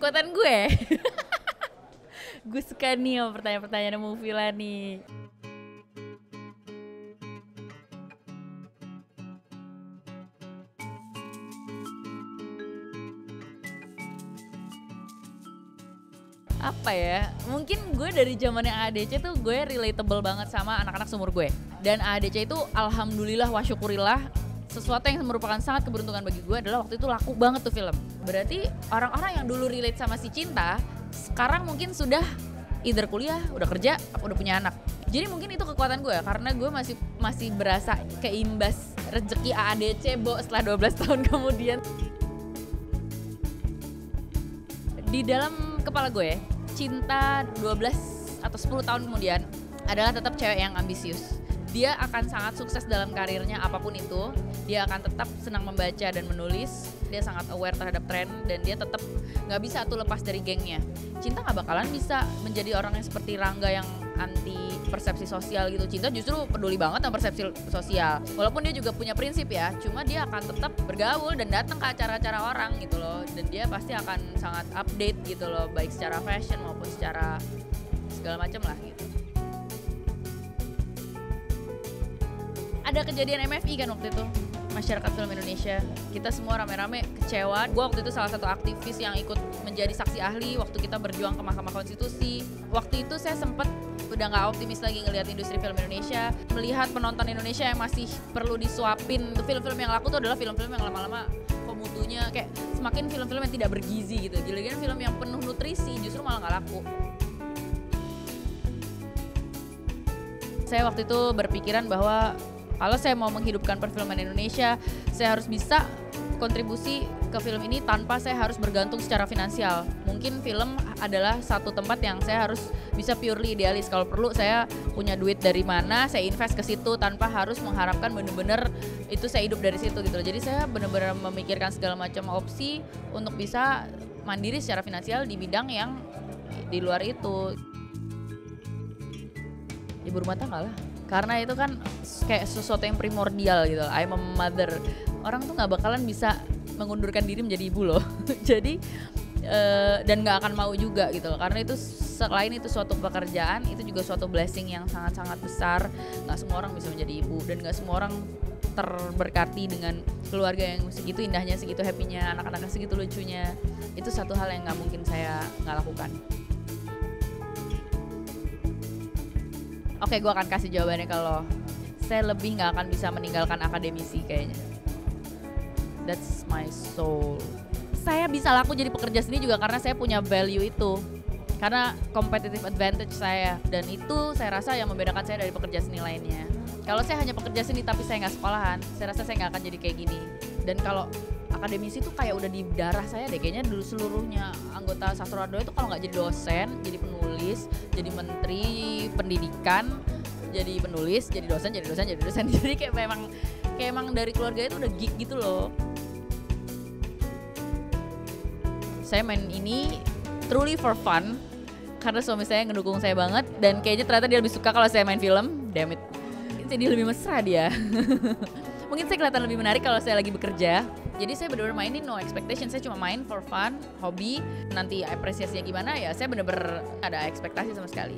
Kuatan gue. Gue suka nih sama pertanyaan-pertanyaan movie lah nih. Apa ya, mungkin gue dari zaman yang ADC tuh gue relatable banget sama anak-anak seumur gue. Dan ADC itu alhamdulillah wa syukurillah sesuatu yang merupakan sangat keberuntungan bagi gue adalah waktu itu laku banget tuh film. Berarti orang-orang yang dulu relate sama si Cinta sekarang mungkin sudah either kuliah, udah kerja, apa udah punya anak. Jadi mungkin itu kekuatan gue karena gue masih berasa keimbas rezeki AADC setelah 12 tahun kemudian. Di dalam kepala gue, Cinta 12 atau 10 tahun kemudian adalah tetap cewek yang ambisius. Dia akan sangat sukses dalam karirnya apapun itu. Dia akan tetap senang membaca dan menulis. Dia sangat aware terhadap tren dan dia tetap gak bisa tuh lepas dari gengnya. Cinta gak bakalan bisa menjadi orang yang seperti Rangga yang anti persepsi sosial gitu. Cinta justru peduli banget sama persepsi sosial. Walaupun dia juga punya prinsip ya, cuma dia akan tetap bergaul dan datang ke acara-acara orang gitu loh. Dan dia pasti akan sangat update gitu loh, baik secara fashion maupun secara segala macam lah gitu. Ada kejadian MFI kan waktu itu, Masyarakat Film Indonesia. Kita semua rame-rame kecewa. Gue waktu itu salah satu aktivis yang ikut menjadi saksi ahli waktu kita berjuang ke Mahkamah Konstitusi. Waktu itu saya sempat udah gak optimis lagi ngelihat industri film Indonesia, melihat penonton Indonesia yang masih perlu disuapin. Film-film yang laku tuh adalah film-film yang lama-lama kok mutunya kayak semakin film-film yang tidak bergizi gitu. Gila-gila film yang penuh nutrisi justru malah gak laku. Saya waktu itu berpikiran bahwa kalau saya mau menghidupkan perfilman Indonesia, saya harus bisa kontribusi ke film ini tanpa saya harus bergantung secara finansial. Mungkin film adalah satu tempat yang saya harus bisa purely idealis. Kalau perlu saya punya duit dari mana, saya invest ke situ tanpa harus mengharapkan bener-bener itu saya hidup dari situ gitu. Jadi saya bener-bener memikirkan segala macam opsi untuk bisa mandiri secara finansial di bidang yang di luar itu. Ibu rumah tangga lah. Karena itu kan kayak sesuatu yang primordial gitu. I'm a mother. Orang tuh gak bakalan bisa mengundurkan diri menjadi ibu loh. Jadi dan gak akan mau juga gitu loh. Karena itu selain itu suatu pekerjaan, itu juga suatu blessing yang sangat-sangat besar. Gak semua orang bisa menjadi ibu dan gak semua orang terberkati dengan keluarga yang segitu indahnya, segitu happy-nya, anak-anaknya segitu lucunya. Itu satu hal yang gak mungkin saya gak lakukan. Oke, gue akan kasih jawabannya kalau saya lebih gak akan bisa meninggalkan akademisi kayaknya. That's my soul. Saya bisa laku jadi pekerja seni juga karena saya punya value itu. Karena competitive advantage saya. Dan itu saya rasa yang membedakan saya dari pekerja seni lainnya. Kalau saya hanya pekerja seni tapi saya gak sekolahan, saya rasa saya gak akan jadi kayak gini. Dan kalau akademisi itu kayak udah di darah saya deh. Kayaknya dulu seluruhnya anggota Sastrowardoyo itu kalau gak jadi dosen, jadi penulis, jadi menteri pendidikan, jadi penulis, jadi dosen, jadi dosen, jadi dosen. Jadi kayak emang dari keluarga itu udah geek gitu loh. Saya main ini truly for fun karena suami saya ngedukung saya banget dan kayaknya ternyata dia lebih suka kalau saya main film. Damn it. Jadi lebih mesra dia. Mungkin saya kelihatan lebih menarik kalau saya lagi bekerja. Jadi saya benar-benar mainin no expectation. Saya cuma main for fun, hobi. Nanti apresiasinya gimana ya saya benar-benar ada ekspektasi sama sekali.